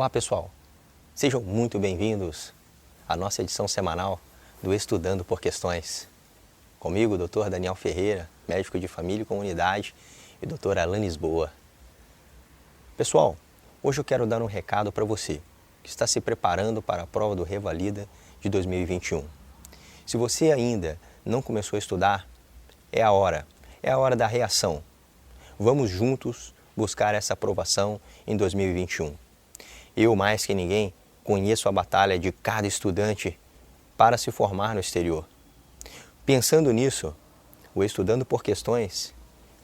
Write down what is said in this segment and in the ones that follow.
Olá pessoal, sejam muito bem-vindos à nossa edição semanal do Estudando por Questões. Comigo, Dr. Daniel Ferreira, médico de família e comunidade, e Dr. Alan Lisboa. Pessoal, hoje eu quero dar um recado para você que está se preparando para a prova do Revalida de 2021. Se você ainda não começou a estudar, é a hora da reação. Vamos juntos buscar essa aprovação em 2021. Eu, mais que ninguém, conheço a batalha de cada estudante para se formar no exterior. Pensando nisso, o Estudando por Questões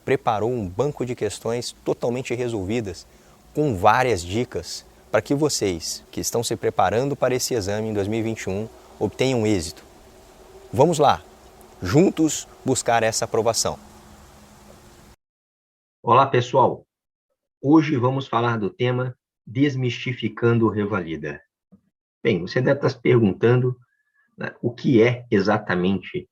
preparou um banco de questões totalmente resolvidas, com várias dicas para que vocês, que estão se preparando para esse exame em 2021, obtenham êxito. Vamos lá, juntos buscar essa aprovação. Olá, pessoal. Hoje vamos falar do tema Desmistificando o Revalida. Bem, você deve estar se perguntando, né, o que é exatamente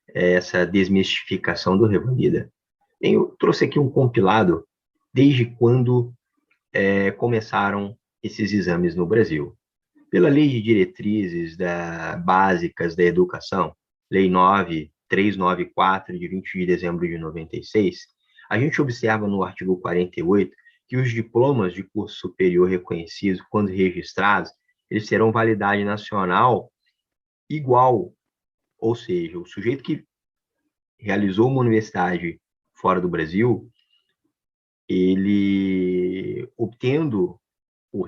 essa desmistificação do Revalida. Bem, eu trouxe aqui um compilado desde quando começaram esses exames no Brasil. Pela Lei de Diretrizes Básicas da Educação, Lei 9394, de 20 de dezembro de 96, a gente observa no artigo 48 que os diplomas de curso superior reconhecidos, quando registrados, eles terão validade nacional igual, ou seja, o sujeito que realizou uma universidade fora do Brasil, ele, obtendo o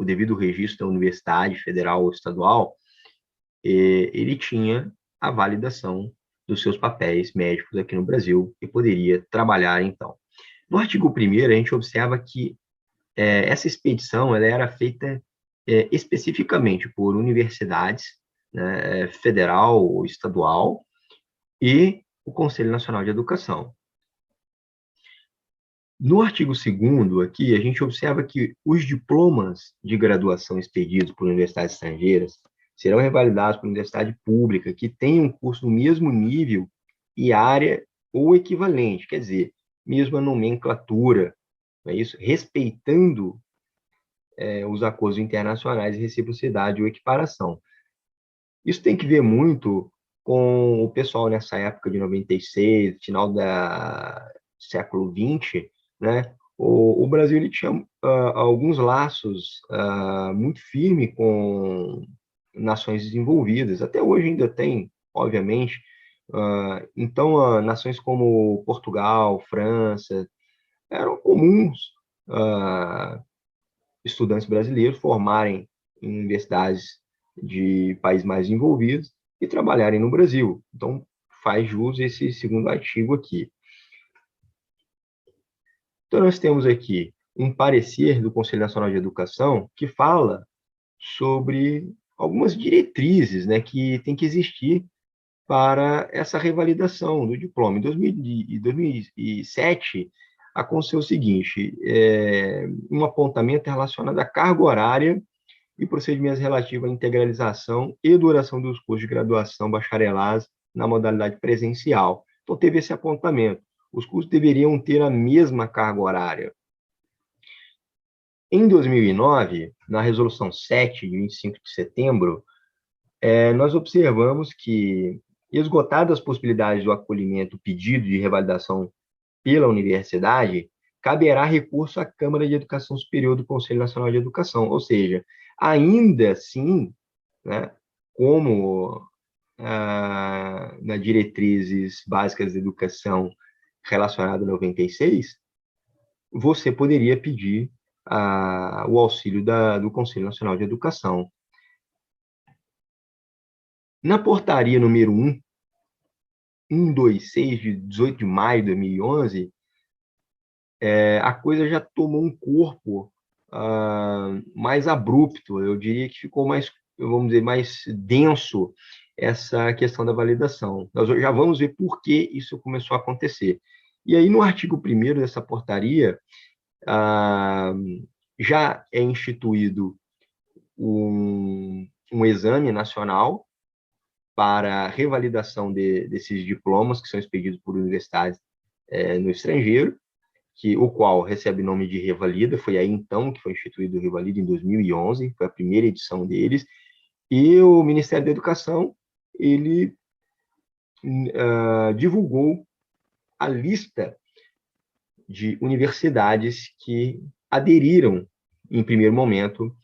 devido registro da universidade federal ou estadual, ele tinha a validação dos seus papéis médicos aqui no Brasil e poderia trabalhar, então. No artigo 1º, a gente observa que essa expedição ela era feita especificamente por universidades, né, federal ou estadual, e o Conselho Nacional de Educação. No artigo 2º, aqui, a gente observa que os diplomas de graduação expedidos por universidades estrangeiras serão revalidados por universidade pública que tenha um curso no mesmo nível e área ou equivalente, quer dizer, mesma nomenclatura, não é isso? Respeitando os acordos internacionais de reciprocidade ou equiparação. Isso tem que ver muito com o pessoal nessa época de 96, final do século XX, né? O Brasil ele tinha alguns laços muito firmes com nações desenvolvidas. Até hoje ainda tem, obviamente. Então, nações como Portugal, França, eram comuns estudantes brasileiros formarem em universidades de países mais envolvidos e trabalharem no Brasil. Então, faz jus esse segundo artigo aqui. Então, nós temos aqui um parecer do Conselho Nacional de Educação que fala sobre algumas diretrizes, né, que tem que existir para essa revalidação do diploma. Em 2007, aconteceu o seguinte, um apontamento relacionado à carga horária e procedimentos relativos à integralização e duração dos cursos de graduação bacharelados na modalidade presencial. Então, teve esse apontamento. Os cursos deveriam ter a mesma carga horária. Em 2009, na Resolução 7, de 25 de setembro, nós observamos que, esgotadas as possibilidades do acolhimento pedido de revalidação pela universidade, caberá recurso à Câmara de Educação Superior do Conselho Nacional de Educação, ou seja, ainda assim, né, como nas diretrizes básicas de educação relacionada a 96, você poderia pedir o auxílio do Conselho Nacional de Educação. Na portaria número 126, de 18 de maio de 2011, a coisa já tomou um corpo mais abrupto, eu diria que ficou mais, vamos dizer, mais denso essa questão da validação. Nós já vamos ver por que isso começou a acontecer. E aí, no artigo 1º dessa portaria, já é instituído um exame nacional para revalidação desses diplomas que são expedidos por universidades no estrangeiro, o qual recebe o nome de Revalida, foi aí então que foi instituído o Revalida, em 2011, foi a primeira edição deles, e o Ministério da Educação, ele divulgou a lista de universidades que aderiram, em primeiro momento,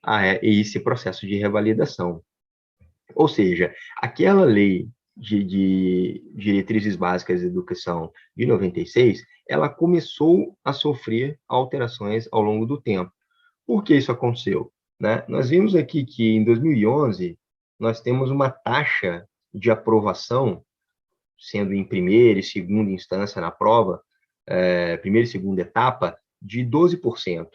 a esse processo de revalidação. Ou seja, aquela lei de diretrizes básicas de educação de 96, ela começou a sofrer alterações ao longo do tempo. Por que isso aconteceu? Né? Nós vimos aqui que, em 2011, nós temos uma taxa de aprovação, sendo em primeira e segunda instância na prova, primeira e segunda etapa, de 12%.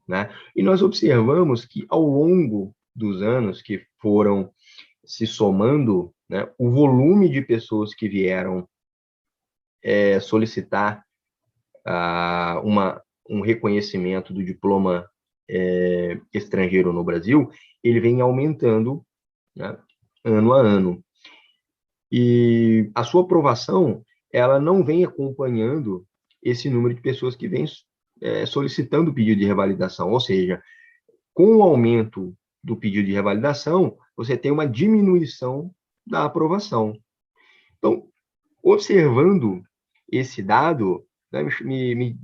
Né? E nós observamos que, ao longo dos anos que foram se somando, né, o volume de pessoas que vieram solicitar um reconhecimento do diploma estrangeiro no Brasil, ele vem aumentando, né, ano a ano. E a sua aprovação, ela não vem acompanhando esse número de pessoas que vêm solicitando o pedido de revalidação, ou seja, com o aumento do pedido de revalidação, você tem uma diminuição da aprovação. Então, observando esse dado, né, me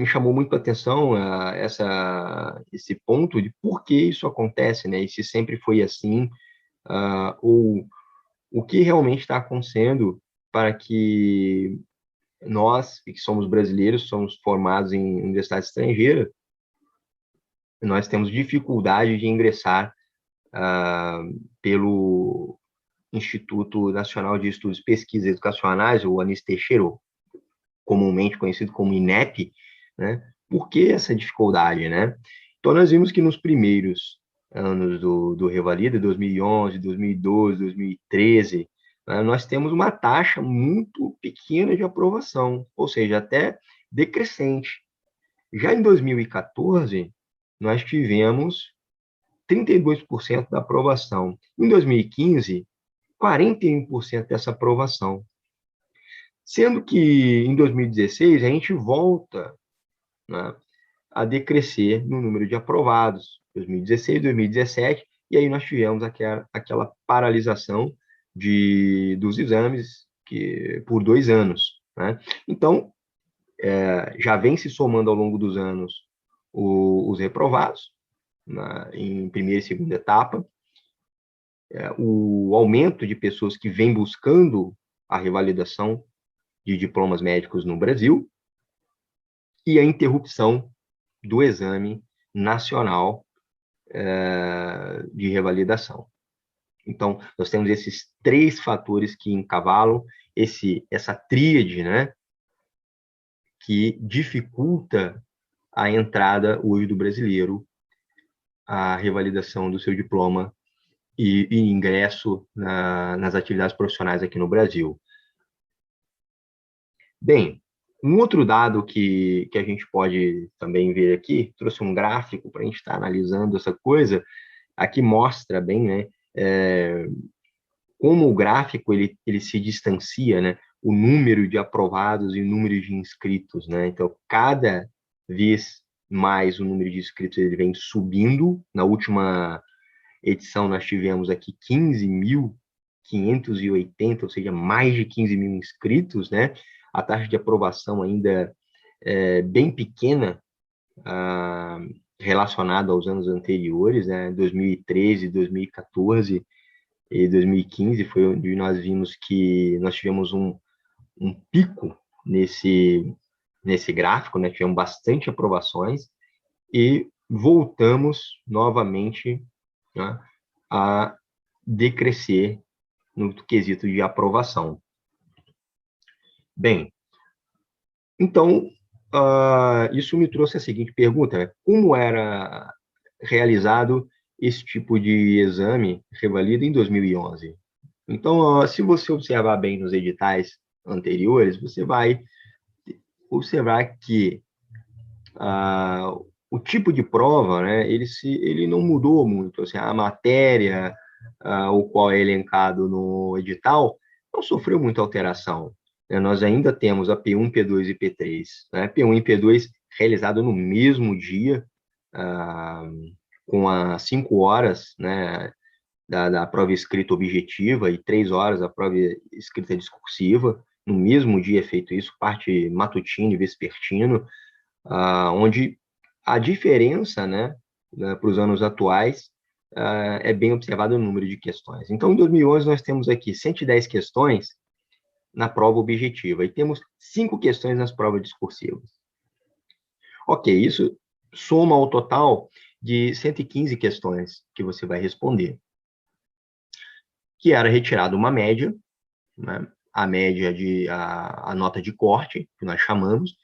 chamou muito a atenção esse ponto de por que isso acontece, né? E se sempre foi assim, ou o que realmente está acontecendo para que nós, que somos brasileiros, somos formados em universidade estrangeira, nós temos dificuldade de ingressar pelo Instituto Nacional de Estudos e Pesquisas Educacionais, o Anísio Teixeira, comumente conhecido como INEP, né? Por que essa dificuldade, né? Então, nós vimos que nos primeiros anos do Revalida, 2011, 2012, 2013, né, nós temos uma taxa muito pequena de aprovação, ou seja, até decrescente. Já em 2014, nós tivemos 32% da aprovação. Em 2015, 41% dessa aprovação. Sendo que, em 2016, a gente volta, né, a decrescer no número de aprovados. 2016, 2017, e aí nós tivemos aquela paralisação dos exames por 2 anos. Né? Então, já vem se somando ao longo dos anos os reprovados, em primeira e segunda etapa, o aumento de pessoas que vêm buscando a revalidação de diplomas médicos no Brasil e a interrupção do exame nacional de revalidação. Então, nós temos esses 3 fatores que encavalam essa tríade, né, que dificulta a entrada hoje do brasileiro à revalidação do seu diploma e ingresso nas atividades profissionais aqui no Brasil. Bem, um outro dado que a gente pode também ver aqui, trouxe um gráfico para a gente estar analisando essa coisa, aqui mostra bem, né, como o gráfico ele se distancia, né, o número de aprovados e o número de inscritos, né? Então, cada vez mais o número de inscritos ele vem subindo. Na última edição, nós tivemos aqui 15.580, ou seja, mais de 15 mil inscritos, né? A taxa de aprovação ainda é bem pequena, relacionada aos anos anteriores, né? 2013, 2014 e 2015 foi onde nós vimos que nós tivemos um pico nesse gráfico, né? Tivemos bastante aprovações e voltamos novamente, né, a decrescer no quesito de aprovação. Bem, então, isso me trouxe a seguinte pergunta, né? Como era realizado esse tipo de exame revalida em 2011? Então, se você observar bem nos editais anteriores, você vai observar que o tipo de prova, né, ele não mudou muito. Assim, a matéria, o qual é elencado no edital, não sofreu muita alteração. né, nós ainda temos a P1, P2 e P3. Né? P1 e P2 realizado no mesmo dia, ah, com as 5 horas, né, da prova escrita objetiva e 3 horas da prova escrita discursiva. No mesmo dia é feito isso, parte matutino e vespertino, onde a diferença, né, para os anos atuais, é bem observado no número de questões. Então, em 2011, nós temos aqui 110 questões na prova objetiva e temos 5 questões nas provas discursivas. Ok, isso soma ao total de 115 questões que você vai responder, que era retirada uma média, né, a média a nota de corte, que nós chamamos,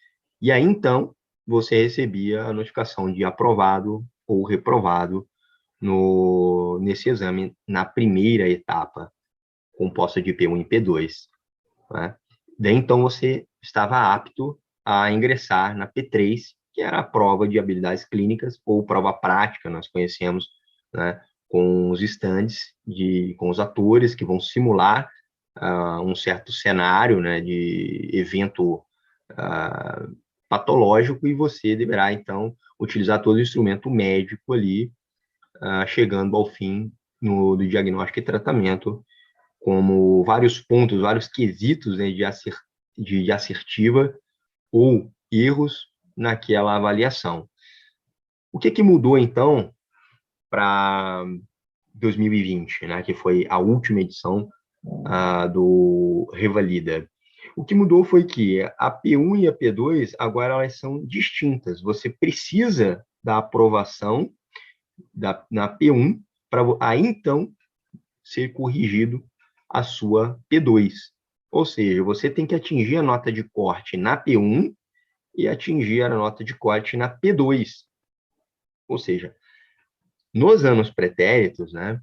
e aí então você recebia a notificação de aprovado ou reprovado nesse exame, na primeira etapa, composta de P1 e P2. Né? Daí então você estava apto a ingressar na P3, que era a prova de habilidades clínicas ou prova prática, nós conhecemos, né, com os stands, com os atores que vão simular um certo cenário, né, de evento patológico, e você deverá, então, utilizar todo o instrumento médico ali, chegando ao fim do diagnóstico e tratamento, como vários pontos, vários quesitos, né, de assertiva ou erros naquela avaliação. O que mudou, então, para 2020, né, que foi a última edição do Revalida? O que mudou foi que a P1 e a P2 agora elas são distintas. Você precisa da aprovação na P1 para aí então ser corrigido a sua P2. Ou seja, você tem que atingir a nota de corte na P1 e atingir a nota de corte na P2. Ou seja, nos anos pretéritos, né,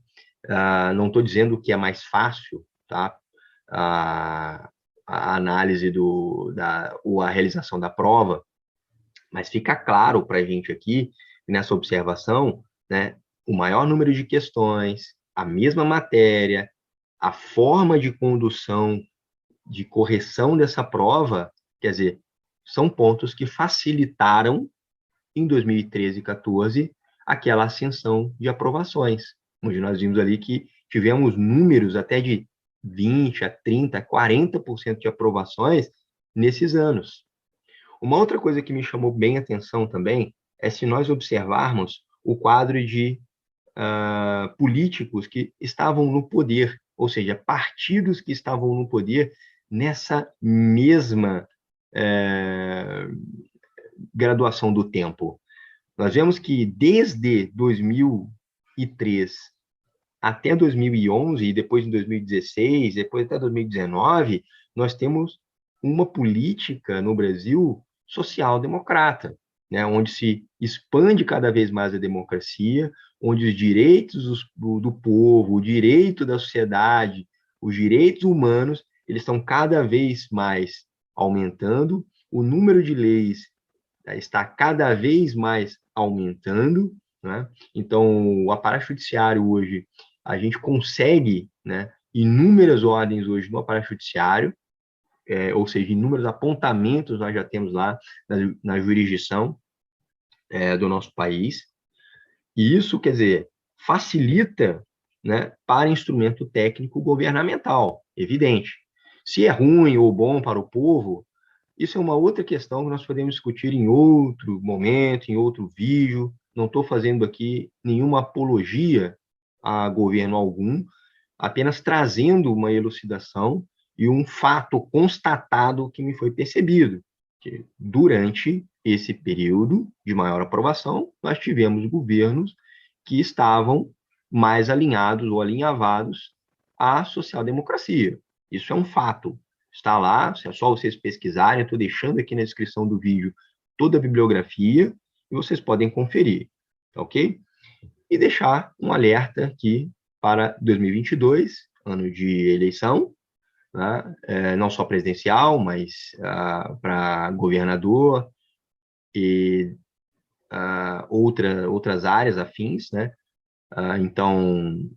não estou dizendo que é mais fácil, tá, a análise ou a realização da prova, mas fica claro para a gente aqui, nessa observação, né, o maior número de questões, a mesma matéria, a forma de condução, de correção dessa prova, quer dizer, são pontos que facilitaram, em 2013 e 2014, aquela ascensão de aprovações, onde nós vimos ali que tivemos números até de 20% a 30%, a 40% de aprovações nesses anos. Uma outra coisa que me chamou bem a atenção também é se nós observarmos o quadro de políticos que estavam no poder, ou seja, partidos que estavam no poder nessa mesma graduação do tempo. Nós vemos que desde 2003 até 2011, e depois em 2016, depois até 2019, nós temos uma política no Brasil social-democrata, né, onde se expande cada vez mais a democracia, onde os direitos do povo, o direito da sociedade, os direitos humanos, eles estão cada vez mais aumentando, o número de leis está cada vez mais aumentando, né? Então, o aparato judiciário hoje, a gente consegue, né, inúmeras ordens hoje no aparato judiciário, ou seja, inúmeros apontamentos nós já temos lá na jurisdição do nosso país, e isso, quer dizer, facilita, né, para instrumento técnico governamental, evidente. Se é ruim ou bom para o povo, isso é uma outra questão que nós podemos discutir em outro momento, em outro vídeo. Não estou fazendo aqui nenhuma apologia a governo algum, apenas trazendo uma elucidação e um fato constatado que me foi percebido, que durante esse período de maior aprovação, nós tivemos governos que estavam mais alinhados ou alinhavados à social-democracia. Isso é um fato. Está lá, é só vocês pesquisarem, eu estou deixando aqui na descrição do vídeo toda a bibliografia e vocês podem conferir, tá ok? E deixar um alerta aqui para 2022, ano de eleição, né? Não só presidencial, mas para governador e outras áreas afins, né? Então,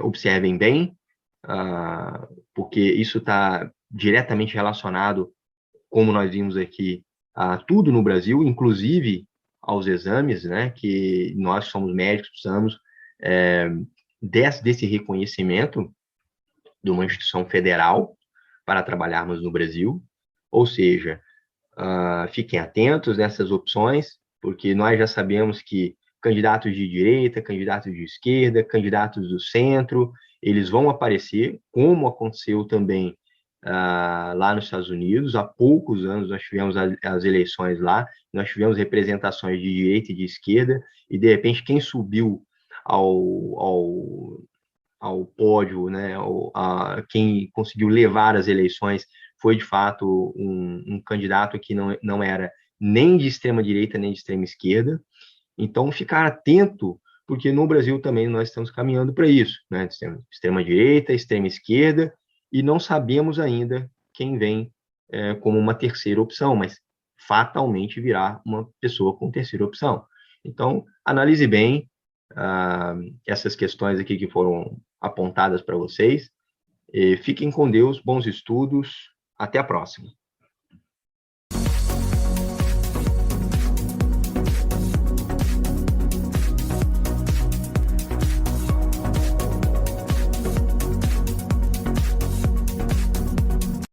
observem bem, porque isso está diretamente relacionado, como nós vimos aqui, a tudo no Brasil, inclusive aos exames, né, que nós somos médicos, precisamos desse reconhecimento de uma instituição federal para trabalharmos no Brasil, ou seja, fiquem atentos nessas opções, porque nós já sabemos que candidatos de direita, candidatos de esquerda, candidatos do centro, eles vão aparecer, como aconteceu também lá nos Estados Unidos. Há poucos anos nós tivemos as eleições lá, nós tivemos representações de direita e de esquerda, e de repente quem subiu ao pódio, né, quem conseguiu levar as eleições foi, de fato, um candidato que não era nem de extrema-direita, nem de extrema-esquerda. Então, ficar atento, porque no Brasil também nós estamos caminhando para isso, né? Extrema-direita, extrema-esquerda, e não sabemos ainda quem vem como uma terceira opção, mas fatalmente virá uma pessoa com terceira opção. Então, analise bem essas questões aqui que foram apontadas para vocês. E fiquem com Deus, bons estudos, até a próxima.